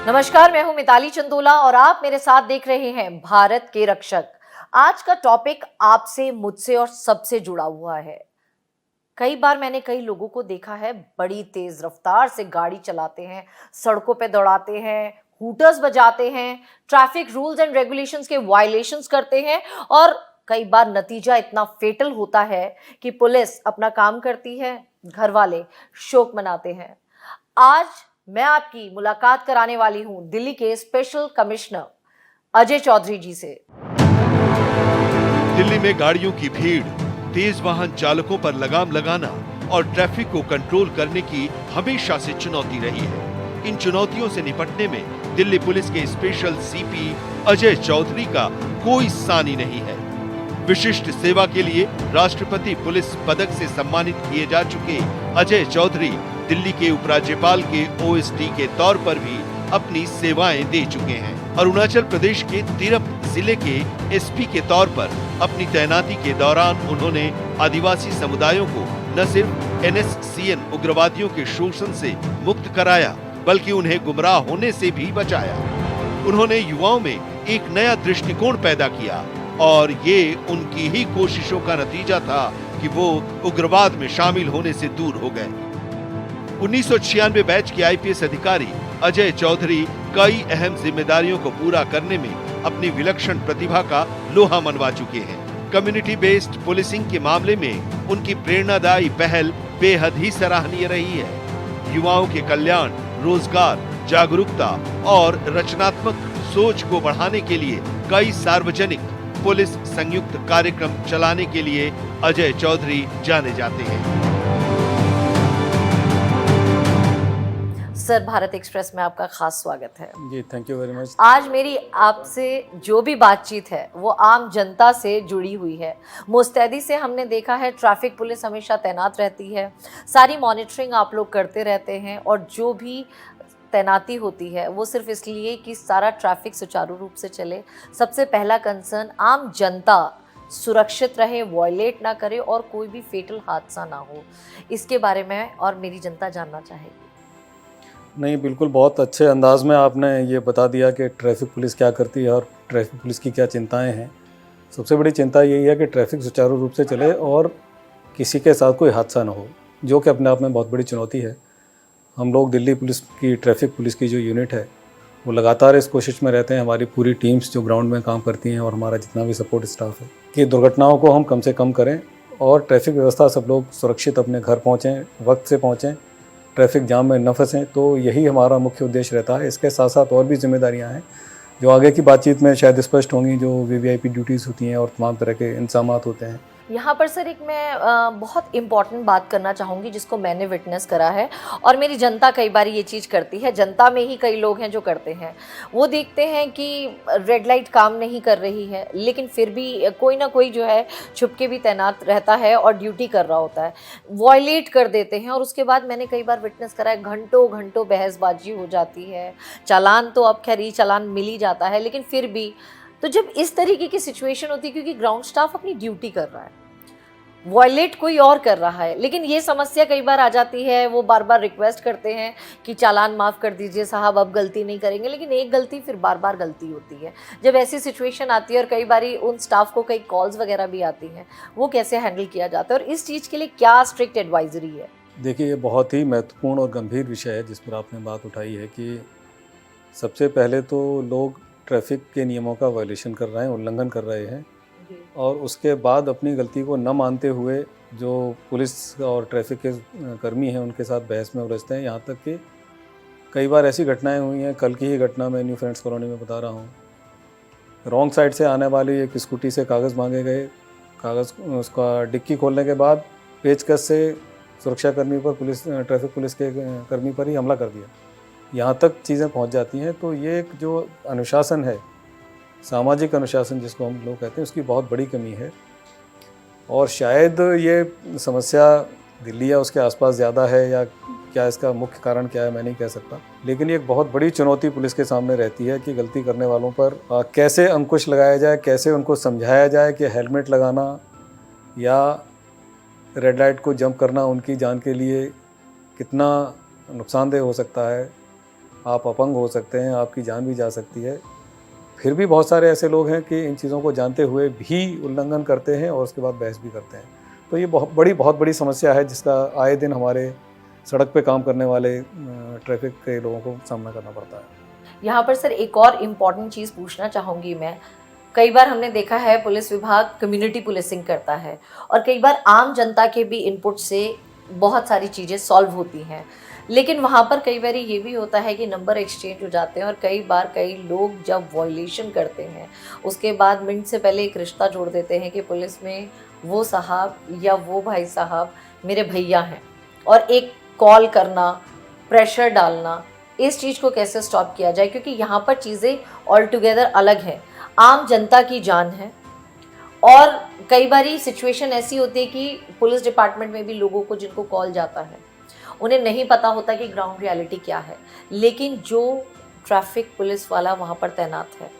नमस्कार, मैं हूं मिताली चंदोला और आप मेरे साथ देख रहे हैं भारत के रक्षक। आज का टॉपिक आपसे, मुझसे और सबसे जुड़ा हुआ है। कई बार मैंने कई लोगों को देखा है, बड़ी तेज रफ्तार से गाड़ी चलाते हैं, सड़कों पे दौड़ाते हैं, हूटर्स बजाते हैं, ट्रैफिक रूल्स एंड रेगुलेशंस के वायलेशंस करते हैं और कई बार नतीजा इतना फेटल होता है कि पुलिस अपना काम करती है, घर वाले शोक मनाते हैं। आज मैं आपकी मुलाकात कराने वाली हूं दिल्ली के स्पेशल कमिश्नर अजय चौधरी जी से। दिल्ली में गाड़ियों की भीड़, तेज वाहन चालकों पर लगाम लगाना और ट्रैफिक को कंट्रोल करने की हमेशा से चुनौती रही है। इन चुनौतियों से निपटने में दिल्ली पुलिस के स्पेशल सीपी अजय चौधरी का कोई सानी नहीं है। विशिष्ट सेवा के लिए राष्ट्रपति पुलिस पदक से सम्मानित किए जा चुके अजय चौधरी दिल्ली के उपराज्यपाल के ओएसडी के तौर पर भी अपनी सेवाएं दे चुके हैं। अरुणाचल प्रदेश के तिरप जिले के एसपी के तौर पर अपनी तैनाती के दौरान उन्होंने आदिवासी समुदायों को न सिर्फ NSCN उग्रवादियों के शोषण से मुक्त कराया, बल्कि उन्हें गुमराह होने से भी बचाया। उन्होंने युवाओं में एक नया दृष्टिकोण पैदा किया और ये उनकी ही कोशिशों का नतीजा था कि वो उग्रवाद में शामिल होने से दूर हो गए। 1996 बैच के IPS अधिकारी अजय चौधरी कई अहम जिम्मेदारियों को पूरा करने में अपनी विलक्षण प्रतिभा का लोहा मनवा चुके हैं। कम्युनिटी बेस्ड पुलिसिंग के मामले में उनकी प्रेरणादायी पहल बेहद ही सराहनीय रही है। युवाओं के कल्याण, रोजगार, जागरूकता और रचनात्मक सोच को बढ़ाने के लिए कई सार्वजनिक पुलिस संयुक्त कार्यक्रम चलाने के लिए अजय चौधरी जाने जाते हैं। सर, भारत एक्सप्रेस में आपका खास स्वागत है। जी, थैंक यू वेरी मच। आज मेरी आपसे जो भी बातचीत है वो आम जनता से जुड़ी हुई है। मुस्तैदी से हमने देखा है, ट्रैफिक पुलिस हमेशा तैनात रहती है, सारी मॉनिटरिंग आप लोग करते रहते हैं और जो भी तैनाती होती है वो सिर्फ इसलिए कि सारा ट्रैफिक सुचारू रूप से चले। सबसे पहला कंसर्न आम जनता सुरक्षित रहे, वॉयलेट ना करे और कोई भी फेटल हादसा ना हो। इसके बारे में और मेरी जनता जानना चाहेगी। नहीं, बिल्कुल, बहुत अच्छे अंदाज में आपने ये बता दिया कि ट्रैफिक पुलिस क्या करती है और ट्रैफिक पुलिस की क्या चिंताएं हैं। सबसे बड़ी चिंता यही है कि ट्रैफिक सुचारू रूप से चले और किसी के साथ कोई हादसा ना हो, जो कि अपने आप में बहुत बड़ी चुनौती है। हम लोग दिल्ली पुलिस की, ट्रैफिक पुलिस की जो यूनिट है, वो लगातार इस कोशिश में रहते हैं, हमारी पूरी टीम्स जो ग्राउंड में काम करती हैं और हमारा जितना भी सपोर्ट स्टाफ है, कि दुर्घटनाओं को हम कम से कम करें और ट्रैफिक व्यवस्था सब लोग सुरक्षित अपने घर पहुँचें, वक्त से पहुँचें, ट्रैफिक जाम में न फंसें। तो यही हमारा मुख्य उद्देश्य रहता है। इसके साथ साथ और भी जिम्मेदारियां हैं जो आगे की बातचीत में शायद स्पष्ट होंगी, जो VVIP ड्यूटीज़ होती हैं और तमाम तरह के इंतजामात होते हैं। यहाँ पर सर एक मैं बहुत इम्पॉर्टेंट बात करना चाहूँगी जिसको मैंने विटनेस करा है और मेरी जनता कई बार ये चीज़ करती है। जनता में ही कई लोग हैं जो करते हैं, वो देखते हैं कि रेड लाइट काम नहीं कर रही है, लेकिन फिर भी कोई ना कोई जो है छुपके भी तैनात रहता है और ड्यूटी कर रहा होता है, वॉयलेट कर देते हैं और उसके बाद मैंने कई बार विटनेस करा है, घंटों घंटों बहसबाजी हो जाती है। चालान तो अब खैर चालान मिल ही जाता है, लेकिन फिर भी तो जब इस तरीके की सिचुएशन होती है, क्योंकि ग्राउंड स्टाफ अपनी ड्यूटी कर रहा है, वॉयलेट कोई और कर रहा है, लेकिन ये समस्या कई बार आ जाती है, वो बार बार रिक्वेस्ट करते हैं कि चालान माफ़ कर दीजिए साहब, अब गलती नहीं करेंगे, लेकिन एक गलती फिर बार बार गलती होती है। जब ऐसी सिचुएशन आती है और कई बार उन स्टाफ को कई कॉल्स वगैरह भी आती हैं, वो कैसे हैंडल किया जाता है और इस चीज़ के लिए क्या स्ट्रिक्ट एडवाइजरी है? देखिए, ये बहुत ही महत्वपूर्ण और गंभीर विषय है जिस पर आपने बात उठाई है कि सबसे पहले तो लोग ट्रैफिक के नियमों का वायलेशन कर रहे हैं, उल्लंघन कर रहे हैं, और उसके बाद अपनी गलती को न मानते हुए जो पुलिस और ट्रैफिक के कर्मी हैं उनके साथ बहस में उलझते हैं। यहाँ तक कि कई बार ऐसी घटनाएं हुई हैं, कल की ही घटना मैं न्यू फ्रेंड्स कॉलोनी में बता रहा हूँ। रॉन्ग साइड से आने वाली एक स्कूटी से कागज़ मांगे गए, कागज़ उसका डिक्की खोलने के बाद पेचकस से सुरक्षाकर्मी पर, ट्रैफिक पुलिस के कर्मी पर ही हमला कर दिया। यहाँ तक चीज़ें पहुँच जाती हैं। तो ये एक जो अनुशासन है, सामाजिक अनुशासन जिसको हम लोग कहते हैं, उसकी बहुत बड़ी कमी है और शायद ये समस्या दिल्ली या उसके आसपास ज़्यादा है, या क्या इसका मुख्य कारण क्या है मैं नहीं कह सकता, लेकिन ये एक बहुत बड़ी चुनौती पुलिस के सामने रहती है कि गलती करने वालों पर कैसे अंकुश लगाया जाए, कैसे उनको समझाया जाए कि हेलमेट लगाना या रेड लाइट को जंप करना उनकी जान के लिए कितना नुकसानदेह हो सकता है, आप अपंग हो सकते हैं, आपकी जान भी जा सकती है। फिर भी बहुत सारे ऐसे लोग हैं कि इन चीज़ों को जानते हुए भी उल्लंघन करते हैं और उसके बाद बहस भी करते हैं। तो ये बहुत बड़ी समस्या है जिसका आए दिन हमारे सड़क पे काम करने वाले ट्रैफिक के लोगों को सामना करना पड़ता है। यहाँ पर सर एक और इम्पॉर्टेंट चीज़ पूछना चाहूँगी मैं। कई बार हमने देखा है पुलिस विभाग कम्युनिटी पुलिसिंग करता है और कई बार आम जनता के भी इनपुट से बहुत सारी चीज़ें सॉल्व होती हैं, लेकिन वहाँ पर कई बार ये भी होता है कि नंबर एक्सचेंज हो जाते हैं और कई बार कई लोग जब वॉयलेशन करते हैं उसके बाद मिनट से पहले एक रिश्ता जोड़ देते हैं कि पुलिस में वो साहब या वो भाई साहब मेरे भैया हैं, और एक कॉल करना, प्रेशर डालना, इस चीज़ को कैसे स्टॉप किया जाए, क्योंकि यहाँ पर चीज़ें ऑल टुगेदर अलग हैं। आम जनता की जान है और कई बारी सिचुएशन ऐसी होती है कि पुलिस डिपार्टमेंट में भी लोगों को जिनको कॉल जाता है उन्हें नहीं पता होता कि ग्राउंड रियलिटी क्या है, लेकिन जो ट्रैफिक पुलिस वाला वहाँ पर तैनात है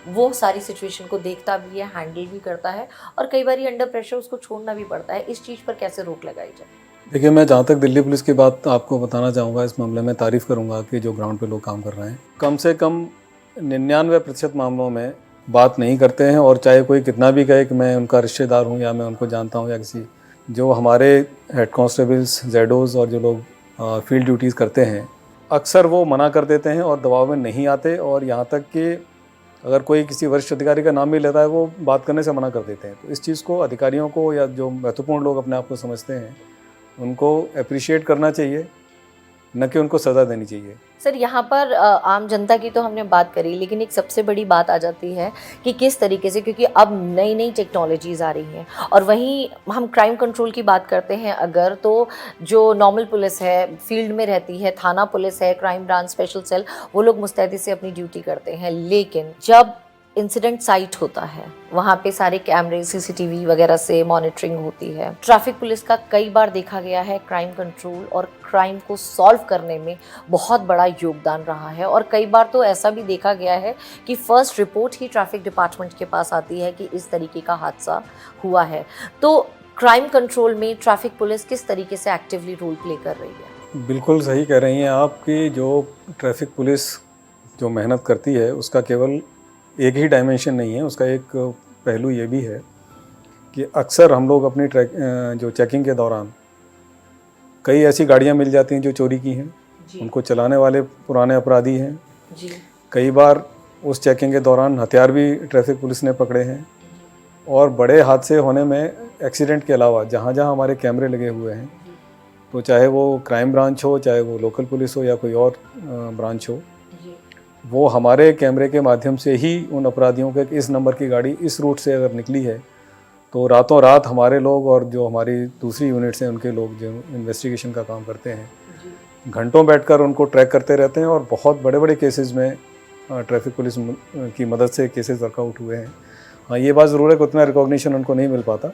वो सारी सिचुएशन को देखता भी है, हैंडल भी करता है और कई बारी अंडर प्रेशर उसको छोड़ना भी पड़ता है। इस चीज़ पर कैसे रोक लगाई जाए? देखिए, मैं जहाँ तक दिल्ली पुलिस की बात आपको बताना चाहूँगा, इस मामले में तारीफ़ करूँगा कि जो ग्राउंड पे लोग काम कर रहे हैं, कम से कम 99% मामलों में बात नहीं करते हैं। और चाहे कोई कितना भी कहे कि मैं उनका रिश्तेदार हूँ या मैं उनको जानता हूँ या किसी, जो हमारे हेड कांस्टेबल्स, जेडोज़ और जो लोग फील्ड ड्यूटीज़ करते हैं, अक्सर वो मना कर देते हैं और दबाव में नहीं आते। और यहाँ तक कि अगर कोई किसी वरिष्ठ अधिकारी का नाम भी लेता है वो बात करने से मना कर देते हैं। तो इस चीज़ को अधिकारियों को या जो महत्वपूर्ण लोग अपने आप को समझते हैं उनको अप्रिशिएट करना चाहिए, न कि उनको सज़ा देनी चाहिए। सर यहाँ पर आम जनता की तो हमने बात करी, लेकिन एक सबसे बड़ी बात आ जाती है कि किस तरीके से, क्योंकि अब नई नई टेक्नोलॉजीज़ आ रही हैं और वहीं हम क्राइम कंट्रोल की बात करते हैं अगर, तो जो नॉर्मल पुलिस है, फील्ड में रहती है, थाना पुलिस है, क्राइम ब्रांच, स्पेशल सेल, वो लोग मुस्तैदी से अपनी ड्यूटी करते हैं। लेकिन जब इंसिडेंट साइट होता है वहाँ पे सारे कैमरे, सीसीटीवी वगैरह से मॉनिटरिंग होती है। ट्रैफिक पुलिस का कई बार देखा गया है क्राइम कंट्रोल और क्राइम को सॉल्व करने में बहुत बड़ा योगदान रहा है, और कई बार तो ऐसा भी देखा गया है कि फर्स्ट रिपोर्ट ही ट्रैफिक डिपार्टमेंट के पास आती है कि इस तरीके का हादसा हुआ है। तो क्राइम कंट्रोल में ट्रैफिक पुलिस किस तरीके से एक्टिवली रोल प्ले कर रही है? बिल्कुल सही कह रही हैं आप कि जो ट्रैफिक पुलिस जो मेहनत करती है उसका केवल एक ही डायमेंशन नहीं है, उसका एक पहलू ये भी है कि अक्सर हम लोग अपनी जो चेकिंग के दौरान कई ऐसी गाड़ियां मिल जाती हैं जो चोरी की हैं, उनको चलाने वाले पुराने अपराधी हैं जी। कई बार उस चेकिंग के दौरान हथियार भी ट्रैफिक पुलिस ने पकड़े हैं। और बड़े हादसे होने में एक्सीडेंट के अलावा जहाँ जहाँ हमारे कैमरे लगे हुए हैं, तो चाहे वो क्राइम ब्रांच हो, चाहे वो लोकल पुलिस हो या कोई और ब्रांच हो, वो हमारे कैमरे के माध्यम से ही उन अपराधियों के इस नंबर की गाड़ी इस रूट से अगर निकली है तो रातों रात हमारे लोग और जो हमारी दूसरी यूनिट्स हैं उनके लोग जो इन्वेस्टिगेशन का काम करते हैं घंटों बैठकर उनको ट्रैक करते रहते हैं और बहुत बड़े बड़े केसेस में ट्रैफिक पुलिस की मदद से केसेस वर्कआउट हुए हैं। हाँ, ये बात ज़रूर है कि उतना रिकॉग्निशन उनको नहीं मिल पाता।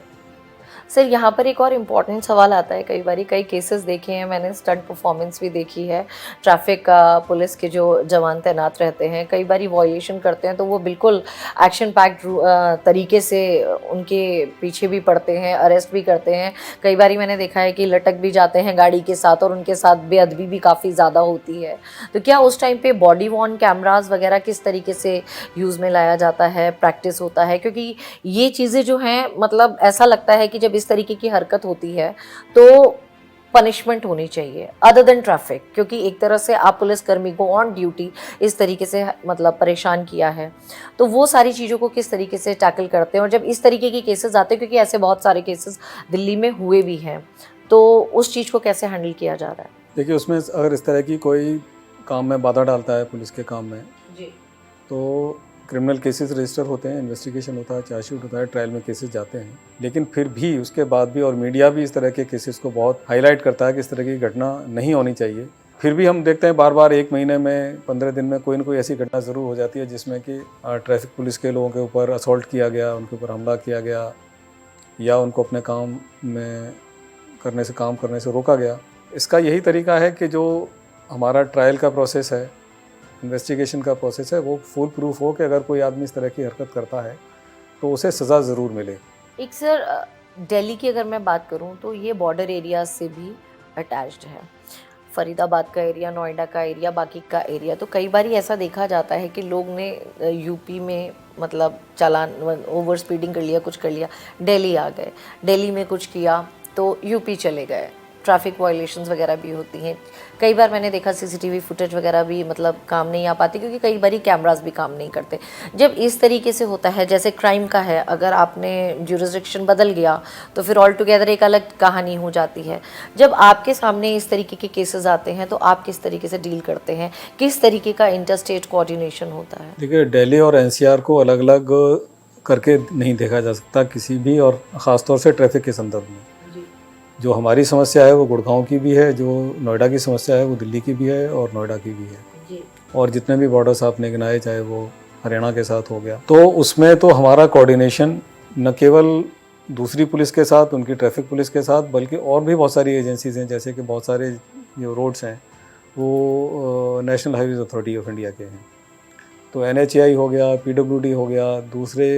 सर यहाँ पर एक और इम्पॉर्टेंट सवाल आता है, कई केसेस देखे हैं मैंने, स्टंट परफॉर्मेंस भी देखी है। ट्रैफिक पुलिस के जो जवान तैनात रहते हैं कई बारी वॉयलेशन करते हैं तो वो बिल्कुल एक्शन पैक्ड तरीके से उनके पीछे भी पड़ते हैं, अरेस्ट भी करते हैं। कई बारी मैंने देखा है कि लटक भी जाते हैं गाड़ी के साथ और उनके साथ बेअदबी भी काफ़ी ज़्यादा होती है। तो क्या उस टाइम पे बॉडी वॉर्न कैमरास वगैरह किस तरीके से यूज़ में लाया जाता है, प्रैक्टिस होता है? क्योंकि ये चीज़ें जो हैं मतलब ऐसा लगता है कि जब इस तरीके की हरकत होती है तो पनिशमेंट होनी चाहिए अदर देन ट्रैफिक, क्योंकि एक तरह से आप पुलिसकर्मी को ऑन ड्यूटी इस तरीके से मतलब परेशान किया है। तो वो सारी चीज़ों को किस तरीके से टैकल करते हैं और जब इस तरीके के केसेस आते हैं, क्योंकि ऐसे बहुत सारे केसेस दिल्ली में हुए भी हैं, तो उस चीज़ को कैसे हैंडल किया जा रहा है? देखिए, उसमें अगर इस तरह की कोई काम में बाधा डालता है पुलिस के काम में जी, तो क्रिमिनल केसेस रजिस्टर होते हैं, इन्वेस्टिगेशन होता है, चार्जशीट होता है, ट्रायल में केसेस जाते हैं। लेकिन फिर भी उसके बाद भी और मीडिया भी इस तरह के केसेस को बहुत हाईलाइट करता है कि इस तरह की घटना नहीं होनी चाहिए। फिर भी हम देखते हैं बार बार 1 महीने में 15 दिन में कोई ना कोई ऐसी घटना ज़रूर हो जाती है जिसमें कि ट्रैफिक पुलिस के लोगों के ऊपर असॉल्ट किया गया, उनके ऊपर हमला किया गया या उनको अपने काम करने से रोका गया। इसका यही तरीका है कि जो हमारा ट्रायल का प्रोसेस है, इन्वेस्टिगेशन का प्रोसेस है, वो फुल प्रूफ हो कि अगर कोई आदमी इस तरह की हरकत करता है तो उसे सज़ा ज़रूर मिले। एक सर दिल्ली की अगर मैं बात करूं तो ये बॉर्डर एरिया से भी अटैच्ड है। फरीदाबाद का एरिया, नोएडा का एरिया, बाकी का एरिया, तो कई बार ऐसा देखा जाता है कि लोग ने यूपी में मतलब चालान ओवर स्पीडिंग कर लिया, कुछ कर लिया, दिल्ली आ गए, दिल्ली में कुछ किया तो यूपी चले गए, ट्रैफिक वायलेशंस वगैरह भी होती हैं। कई बार मैंने देखा सीसीटीवी फुटेज वगैरह भी मतलब काम नहीं आ पाती, क्योंकि कई बार कैमरास भी काम नहीं करते। जब इस तरीके से होता है, जैसे क्राइम का है, अगर आपने जुरिसडिक्शन बदल गया तो फिर ऑल टुगेदर एक अलग कहानी हो जाती है। जब आपके सामने इस तरीके के केसेस आते हैं तो आप किस तरीके से डील करते हैं, किस तरीके का इंटरस्टेट कोऑर्डिनेशन होता है? देखिए, दिल्ली और एनसीआर को अलग अलग करके नहीं देखा जा सकता किसी भी, और ख़ासतौर से ट्रैफिक के संदर्भ में। जो हमारी समस्या है वो गुड़गांव की भी है, जो नोएडा की समस्या है वो दिल्ली की भी है और नोएडा की भी है जी। और जितने भी बॉर्डर्स आपने गिनाए, चाहे वो हरियाणा के साथ हो गया, तो उसमें तो हमारा कोऑर्डिनेशन न केवल दूसरी पुलिस के साथ, उनकी ट्रैफिक पुलिस के साथ, बल्कि और भी बहुत सारी एजेंसीज हैं। जैसे कि बहुत सारे जो रोड्स हैं वो national highways authority of India के हैं, तो NHAI हो गया, PWD हो गया, दूसरे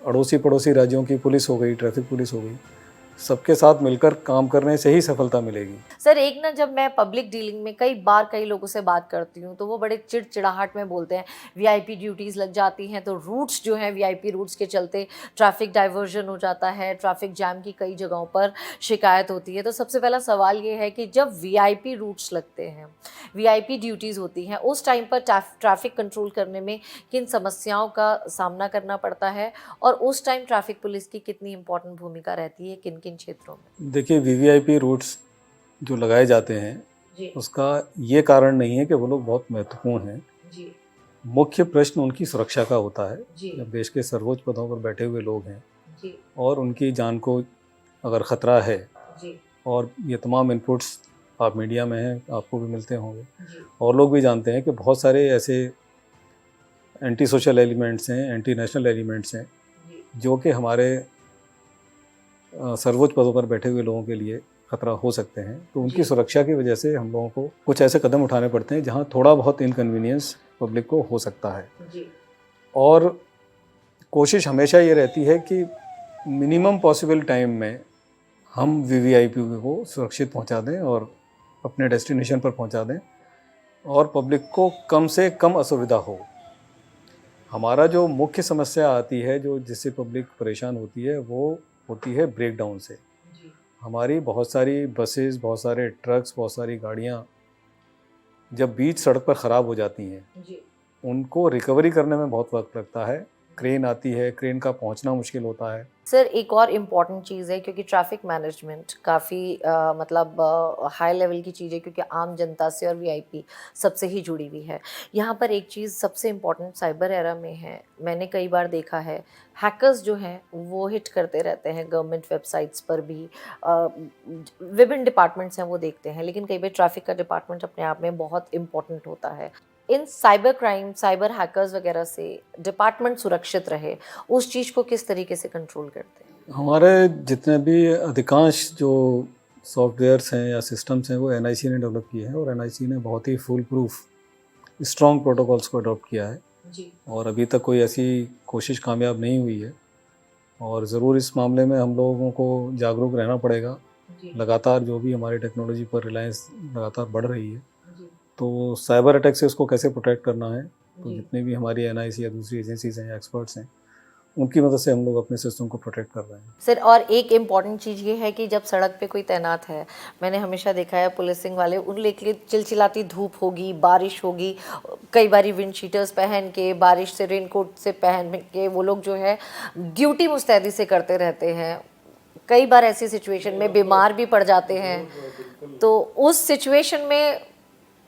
अड़ोसी पड़ोसी राज्यों की पुलिस हो गई, ट्रैफिक पुलिस हो गई, सबके साथ मिलकर काम करने से ही सफलता मिलेगी। सर, एक ना जब मैं पब्लिक डीलिंग में कई बार कई लोगों से बात करती हूँ तो वो बड़े चिड़चिड़ाहट में बोलते हैं, वीआईपी ड्यूटीज़ लग जाती हैं तो रूट्स जो हैं वीआईपी रूट्स के चलते ट्रैफिक डाइवर्जन हो जाता है, ट्रैफिक जैम की कई जगहों पर शिकायत होती है। तो सबसे पहला सवाल ये है कि जब वीआईपी रूट्स लगते हैं, वीआईपी ड्यूटीज़ होती हैं, उस टाइम पर ट्रैफिक कंट्रोल करने में किन समस्याओं का सामना करना पड़ता है और उस टाइम ट्रैफिक पुलिस की कितनी इंपॉर्टेंट भूमिका रहती है किन किन क्षेत्रों में? देखिए, वीवीआईपी रूट्स जो लगाए जाते हैं उसका ये कारण नहीं है कि वो लोग बहुत महत्वपूर्ण हैं जी। मुख्य प्रश्न उनकी सुरक्षा का होता है। जब देश के सर्वोच्च पदों पर बैठे हुए लोग हैं जी। और उनकी जान को अगर ख़तरा है जी। और ये तमाम इनपुट्स आप मीडिया में हैं, आपको भी मिलते होंगे और लोग भी जानते हैं कि बहुत सारे ऐसे एंटी सोशल एलिमेंट्स हैं, एंटी नेशनल एलिमेंट्स हैं जो कि हमारे सर्वोच्च पदों पर बैठे हुए लोगों के लिए खतरा हो सकते हैं। तो उनकी सुरक्षा की वजह से हम लोगों को कुछ ऐसे कदम उठाने पड़ते हैं जहां थोड़ा बहुत इनकन्वीनियंस पब्लिक को हो सकता है जी। और कोशिश हमेशा ये रहती है कि मिनिमम पॉसिबल टाइम में हम वीवीआईपी को सुरक्षित पहुंचा दें और अपने डेस्टिनेशन पर पहुंचा दें और पब्लिक को कम से कम असुविधा हो। हमारा जो मुख्य समस्या आती है, जो जिससे पब्लिक परेशान होती है, वो होती है ब्रेकडाउन से। हमारी बहुत सारी बसेस, बहुत सारे ट्रक्स, बहुत सारी गाड़ियाँ जब बीच सड़क पर ख़राब हो जाती हैं, उनको रिकवरी करने में बहुत वक्त लगता है। क्रेन आती है, क्रेन का पहुंचना मुश्किल होता है। सर, एक और इम्पॉर्टेंट चीज़ है, क्योंकि ट्रैफिक मैनेजमेंट काफ़ी मतलब हाई लेवल की चीज़ है, क्योंकि आम जनता से और वीआईपी सबसे ही जुड़ी हुई है। यहाँ पर एक चीज़ सबसे इम्पॉर्टेंट साइबर एरा में है, मैंने कई बार देखा है, हैकर्स जो हैं वो हिट करते रहते हैं गवर्नमेंट वेबसाइट्स पर भी। विभिन्न डिपार्टमेंट्स हैं वो देखते हैं, लेकिन कई बार ट्रैफिक का डिपार्टमेंट अपने आप में बहुत इम्पॉर्टेंट होता है। इन साइबर क्राइम, साइबर हैकर्स वगैरह से डिपार्टमेंट सुरक्षित रहे, उस चीज़ को किस तरीके से कंट्रोल करते हैं? हमारे जितने भी अधिकांश जो सॉफ्टवेयर्स हैं या सिस्टम्स हैं वो NIC ने डेवलप किए हैं और NIC ने बहुत ही फुल प्रूफ स्ट्रॉन्ग प्रोटोकॉल्स को अडॉप्ट किया है जी। और अभी तक कोई ऐसी कोशिश कामयाब नहीं हुई है और ज़रूर इस मामले में हम लोगों को जागरूक रहना पड़ेगा। लगातार जो भी हमारी टेक्नोलॉजी पर रिलायंस लगातार बढ़ रही है, तो साइबर अटैक से उसको कैसे प्रोटेक्ट करना है, तो जितने भी हमारी NIC या दूसरी एजेंसीज हैं या एक्सपर्ट्स हैं, उनकी मदद से हम लोग अपने सिस्टम को प्रोटेक्ट कर रहे हैं। सर, और एक इम्पॉर्टेंट चीज़ ये है कि जब सड़क पे कोई तैनात है, मैंने हमेशा देखा है पुलिसिंग वाले उन लेके चिलचिलाती धूप होगी, बारिश होगी, कई बारी विंड शीटर्स पहन के, बारिश से रेनकोट से पहन के वो लोग जो है ड्यूटी मुस्तैदी से करते रहते हैं। कई बार ऐसी सिचुएशन में बीमार भी पड़ जाते हैं, तो उस सिचुएशन में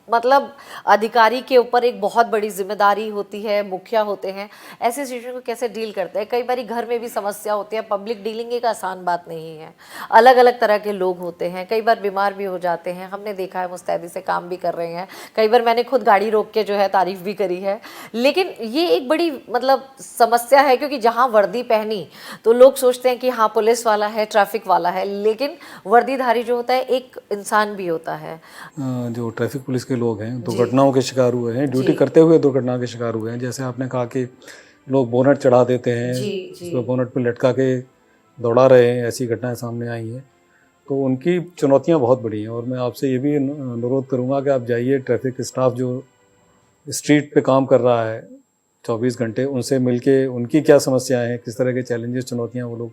मतलब अधिकारी के ऊपर एक बहुत बड़ी जिम्मेदारी होती है, मुखिया होते हैं, ऐसे सिचुएशन को कैसे डील करते हैं? कई बार घर में भी समस्या होती है, पब्लिक डीलिंग एक आसान बात नहीं है, अलग अलग तरह के लोग होते हैं, कई बार बीमार भी हो जाते हैं, हमने देखा है मुस्तैदी से काम भी कर रहे हैं, कई बार मैंने खुद गाड़ी रोक के जो है तारीफ भी करी है। लेकिन ये एक बड़ी मतलब समस्या है, क्योंकि जहाँ वर्दी पहनी तो लोग सोचते हैं कि हाँ पुलिस वाला है, ट्रैफिक वाला है, लेकिन वर्दीधारी जो होता है एक इंसान भी होता है। जो ट्रैफिक पुलिस लोग हैं, दुर्घटनाओं के शिकार हुए हैं, ड्यूटी करते हुए दुर्घटना के शिकार हुए हैं। जैसे आपने कहा कि लोग बोनट चढ़ा देते हैं, बोनट पर लटका के दौड़ा रहे हैं, ऐसी घटनाएं सामने आई हैं। तो उनकी चुनौतियां बहुत बड़ी हैं। और मैं आपसे ये भी अनुरोध करूंगा कि आप जाइए, ट्रैफिक स्टाफ जो स्ट्रीट पे काम कर रहा है 24 घंटे, उनसे मिलके उनकी क्या समस्याएं हैं, किस तरह के चैलेंजेस, चुनौतियां वो लोग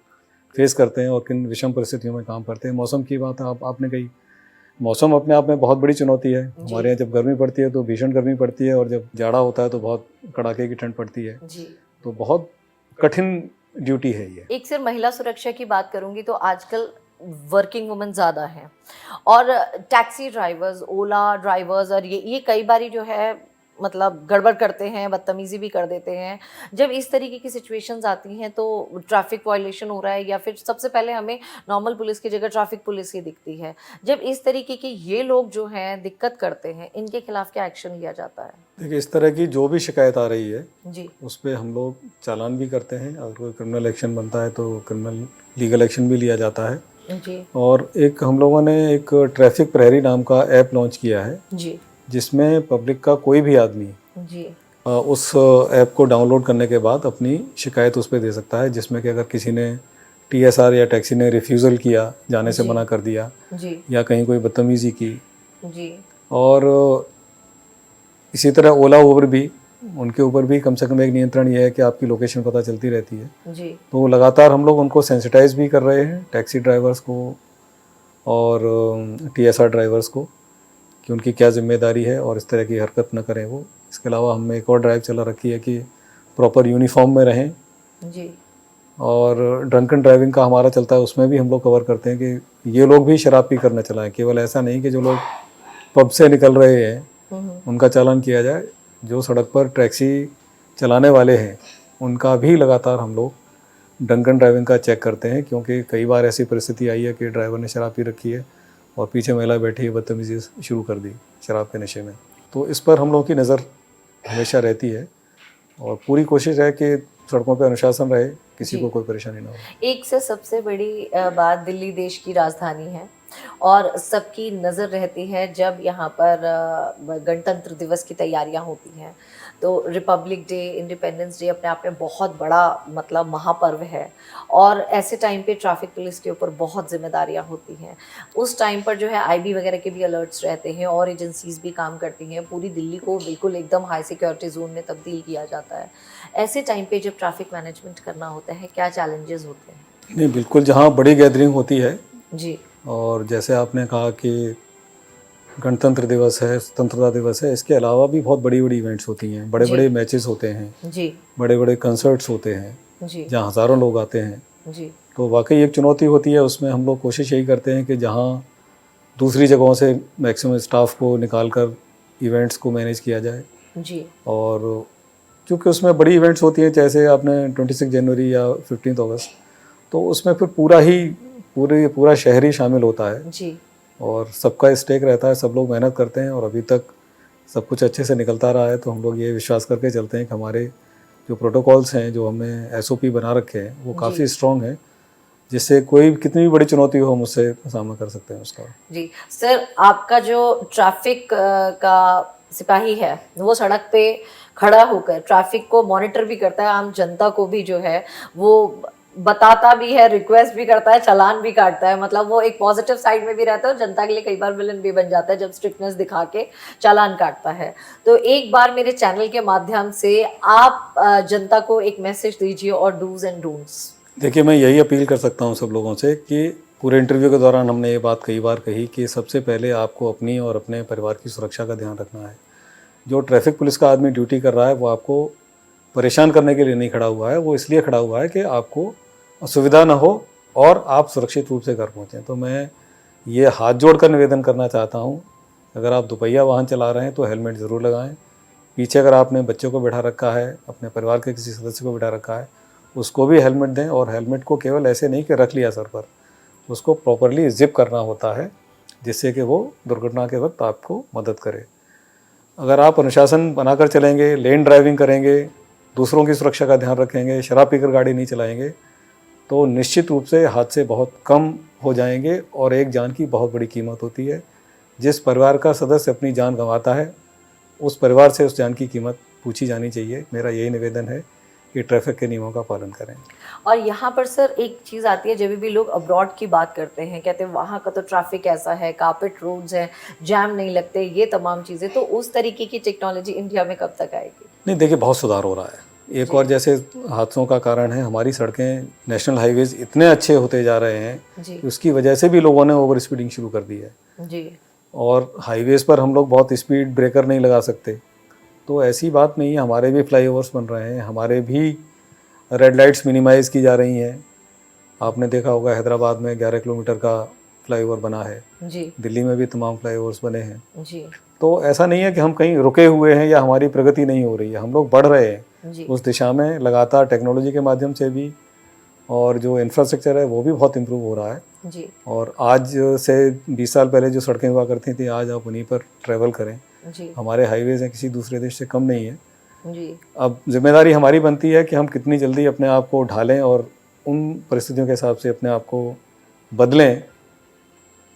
फेस करते हैं और किन विषम परिस्थितियों में काम करते हैं। मौसम की बात आपने कही, मौसम अपने आप में बहुत बड़ी चुनौती है। हमारे यहाँ जब गर्मी पड़ती है तो भीषण गर्मी पड़ती है, और जब जाड़ा होता है तो बहुत कड़ाके की ठंड पड़ती है। तो बहुत कठिन ड्यूटी है ये। एक सिर्फ महिला सुरक्षा की बात करूंगी तो आजकल वर्किंग वुमेन ज़्यादा हैं, और टैक्सी ड्राइवर्स, ओला ड्राइवर्स, और ये कई बारी जो है मतलब गड़बड़ करते हैं, बदतमीज़ी भी कर देते हैं। जब इस तरीके की सिचुएशंस आती हैं तो ट्रैफिक वायलेशन हो रहा है, या फिर सबसे पहले हमें नॉर्मल पुलिस की जगह ट्रैफिक पुलिस ही दिखती है। जब इस तरीके के ये लोग जो हैं दिक्कत करते हैं, इनके खिलाफ क्या एक्शन लिया जाता है? देखिए, इस तरह की जो भी शिकायत आ रही है जी, उस पर हम लोग चालान भी करते हैं। अगर कोई क्रिमिनल एक्शन बनता है तो क्रिमिनल लीगल एक्शन भी लिया जाता है। जी, और एक हम लोगों ने एक ट्रैफिक प्रहरी नाम का ऐप लॉन्च किया है, जी, जिसमें पब्लिक का कोई भी आदमी जी, उस ऐप को डाउनलोड करने के बाद अपनी शिकायत उस पर दे सकता है। जिसमें कि अगर किसी ने TSR या टैक्सी ने रिफ्यूज़ल किया, जाने से मना कर दिया, जी, या कहीं कोई बदतमीज़ी की, जी, और इसी तरह ओला उबर भी, उनके ऊपर भी कम से कम एक नियंत्रण ये है कि आपकी लोकेशन पता चलती रहती है। जी, तो लगातार हम लोग उनको सेंसिटाइज भी कर रहे हैं, टैक्सी ड्राइवर्स को और TSR ड्राइवर्स को, कि उनकी क्या जिम्मेदारी है और इस तरह की हरकत न करें वो। इसके अलावा हमने एक और ड्राइव चला रखी है कि प्रॉपर यूनिफॉर्म में रहें। जी, और ड्रंकन ड्राइविंग का हमारा चलता है, उसमें भी हम लोग कवर करते हैं कि ये लोग भी शराब पी कर न चलाएं। केवल ऐसा नहीं कि जो लोग पब से निकल रहे हैं उनका चालान किया जाए, जो सड़क पर टैक्सी चलाने वाले हैं उनका भी लगातार हम लोग ड्रंकन ड्राइविंग का चेक करते हैं। क्योंकि कई बार ऐसी परिस्थिति आई है कि ड्राइवर ने शराब पी रखी है और पीछे महिला बैठी है, बदतमीजी शुरू कर दी शराब के नशे में। तो इस पर हम लोगों की नज़र हमेशा रहती है, और पूरी कोशिश है कि सड़कों पर अनुशासन रहे, किसी को कोई परेशानी ना हो। एक से सबसे बड़ी बात, दिल्ली देश की राजधानी है और सबकी नज़र रहती है जब यहाँ पर गणतंत्र दिवस की तैयारियाँ होती हैं। तो रिपब्लिक डे, इंडिपेंडेंस डे अपने आप में बहुत बड़ा मतलब महापर्व है, और ऐसे टाइम पे ट्रैफिक पुलिस के ऊपर बहुत जिम्मेदारियाँ होती हैं। उस टाइम पर जो है IB वगैरह के भी अलर्ट्स रहते हैं, और एजेंसीज भी काम करती हैं। पूरी दिल्ली को बिल्कुल एकदम हाई सिक्योरिटी जोन में तब्दील किया जाता है। ऐसे टाइम पे जब ट्रैफिक मैनेजमेंट करना होता है, क्या चैलेंजेस होते हैं? नहीं, बिल्कुल, जहाँ बड़ी गैदरिंग होती है, जी, और जैसे आपने कहा कि गणतंत्र दिवस है, स्वतंत्रता दिवस है, इसके अलावा भी बहुत बड़ी बड़ी इवेंट्स होती हैं, बड़े बड़े मैचेस होते हैं, जी, बड़े बड़े कंसर्ट्स होते हैं, जी, जहाँ हज़ारों लोग आते हैं। जी, तो वाकई एक चुनौती होती है। उसमें हम लोग कोशिश यही करते हैं कि जहाँ दूसरी जगहों से मैक्सिमम स्टाफ को निकाल कर इवेंट्स को मैनेज किया जाए। जी, और क्योंकि उसमें बड़ी इवेंट्स होती हैं, जैसे आपने 26 जनवरी या 15 अगस्त, तो उसमें फिर पूरा शहर ही शामिल होता है, जी, और सबका स्टेक रहता है, सब लोग मेहनत करते हैं, और अभी तक सब कुछ अच्छे से निकलता रहा है। तो हम लोग ये विश्वास करके चलते हैं कि हमारे जो प्रोटोकॉल्स हैं, जो हमने SOP बना रखे हैं, वो काफ़ी स्ट्रॉन्ग है, जिससे कोई कितनी भी बड़ी चुनौती हो हम उससे सामना कर सकते हैं उसका। जी। सर, आपका जो ट्रैफिक का सिपाही है, वो सड़क पे खड़ा होकर ट्रैफिक को मॉनिटर भी करता है, आम जनता को भी जो है वो बताता भी है, रिक्वेस्ट भी करता है, चालान भी काटता है। मतलब वो एक पॉजिटिव साइड में भी रहता है, और जनता के लिए कई बार विलन भी बन जाता है जब स्ट्रिक्टनेस दिखा के चालान काटता है। तो एक बार मेरे चैनल के माध्यम से आप जनता को एक मैसेज दीजिए, और डूज एंड डोंट्स। देखिए, मैं यही अपील कर सकता हूँ सब लोगों से कि पूरे इंटरव्यू के दौरान हमने ये बात कई बार कही कि सबसे पहले आपको अपनी और अपने परिवार की सुरक्षा का ध्यान रखना है। जो ट्रैफिक पुलिस का आदमी ड्यूटी कर रहा है, वो आपको परेशान करने के लिए नहीं खड़ा हुआ है, वो इसलिए खड़ा हुआ है कि आपको असुविधा ना हो और आप सुरक्षित रूप से घर पहुँचें। तो मैं ये हाथ जोड़कर निवेदन करना चाहता हूँ, अगर आप दुपहिया वाहन चला रहे हैं तो हेलमेट ज़रूर लगाएं। पीछे अगर आपने बच्चों को बैठा रखा है, अपने परिवार के किसी सदस्य को बैठा रखा है, उसको भी हेलमेट दें। और हेलमेट को केवल ऐसे नहीं कि रख लिया सर पर, उसको प्रॉपरली जिप करना होता है, जिससे कि वो दुर्घटना के वक्त आपको मदद करे। अगर आप अनुशासन बनाकर चलेंगे, लेन ड्राइविंग करेंगे, दूसरों की सुरक्षा का ध्यान रखेंगे, शराब पीकर गाड़ी नहीं चलाएंगे, तो निश्चित रूप से हादसे बहुत कम हो जाएंगे। और एक जान की बहुत बड़ी कीमत होती है। जिस परिवार का सदस्य अपनी जान गंवाता है, उस परिवार से उस जान की कीमत पूछी जानी चाहिए। मेरा यही निवेदन है कि ट्रैफिक के नियमों का पालन करें। और यहाँ पर सर एक चीज़ आती है, जब भी लोग अब्रॉड की बात करते हैं कहते हैं वहाँ का तो ट्रैफिक ऐसा है, कारपेट रोड्स हैं, जैम नहीं लगते, ये तमाम चीज़ें, तो उस तरीके की टेक्नोलॉजी इंडिया में कब तक आएगी? नहीं, देखिए बहुत सुधार हो रहा है। एक और जैसे हादसों का कारण है, हमारी सड़कें, नेशनल हाईवेज इतने अच्छे होते जा रहे हैं जी कि उसकी वजह से भी लोगों ने ओवर स्पीडिंग शुरू कर दी है। जी और हाईवेज़ पर हम लोग बहुत स्पीड ब्रेकर नहीं लगा सकते, तो ऐसी बात नहीं है। हमारे भी फ्लाईओवर्स बन रहे हैं, हमारे भी रेड लाइट्स मिनिमाइज़ की जा रही हैं। आपने देखा होगा हैदराबाद में 11 किलोमीटर का फ्लाईओवर बना है, जी दिल्ली में भी तमाम फ्लाईओवर्स बने हैं। जी तो ऐसा नहीं है कि हम कहीं रुके हुए हैं या हमारी प्रगति नहीं हो रही है, हम लोग बढ़ रहे हैं जी उस दिशा में लगातार, टेक्नोलॉजी के माध्यम से भी, और जो इंफ्रास्ट्रक्चर है वो भी बहुत इम्प्रूव हो रहा है। जी और आज से 20 साल पहले जो सड़कें हुआ करती थी, आज आप उन्हीं पर ट्रैवल करें। जी हमारे हाईवेज़ हैं, किसी दूसरे देश से कम नहीं है। जी अब जिम्मेदारी हमारी बनती है कि हम कितनी जल्दी अपने आप को ढालें और उन परिस्थितियों के हिसाब से अपने आप को बदलें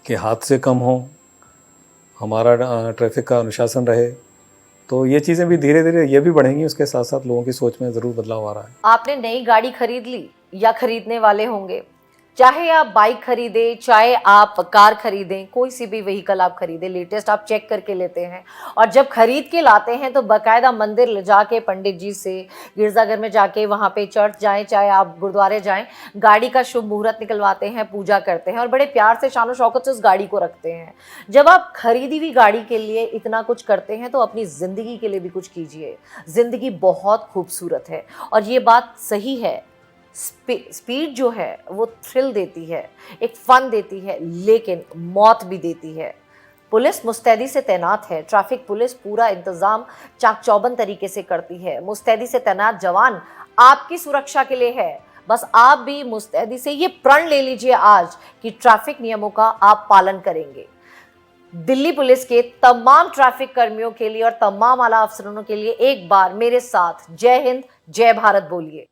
कि हादसे कम हों, हमारा ट्रैफिक का अनुशासन रहे। तो ये चीज़ें भी धीरे धीरे ये भी बढ़ेंगी, उसके साथ साथ लोगों की सोच में ज़रूर बदलाव आ रहा है। आपने नई गाड़ी खरीद ली या खरीदने वाले होंगे, चाहे आप बाइक खरीदें, चाहे आप कार खरीदें, कोई सी भी व्हीकल आप खरीदें, लेटेस्ट आप चेक करके लेते हैं, और जब खरीद के लाते हैं तो बाकायदा मंदिर ले जाके पंडित जी से, गिरजाघर में जाके, वहाँ पे चर्च जाएं, चाहे आप गुरुद्वारे जाएं, गाड़ी का शुभ मुहूर्त निकलवाते हैं, पूजा करते हैं और बड़े प्यार से, शान शौकत से उस गाड़ी को रखते हैं। जब आप खरीदी हुई गाड़ी के लिए इतना कुछ करते हैं तो अपनी ज़िंदगी के लिए भी कुछ कीजिए। ज़िंदगी बहुत खूबसूरत है और ये बात सही है। स्पीड जो है वो थ्रिल देती है, एक फन देती है, लेकिन मौत भी देती है। पुलिस मुस्तैदी से तैनात है, ट्रैफिक पुलिस पूरा इंतज़ाम चाक चौबंद तरीके से करती है। मुस्तैदी से तैनात जवान आपकी सुरक्षा के लिए है। बस आप भी मुस्तैदी से ये प्रण ले लीजिए आज कि ट्रैफिक नियमों का आप पालन करेंगे। दिल्ली पुलिस के तमाम ट्रैफिक कर्मियों के लिए और तमाम आला अफसरों के लिए एक बार मेरे साथ जय हिंद, जय भारत बोलिए।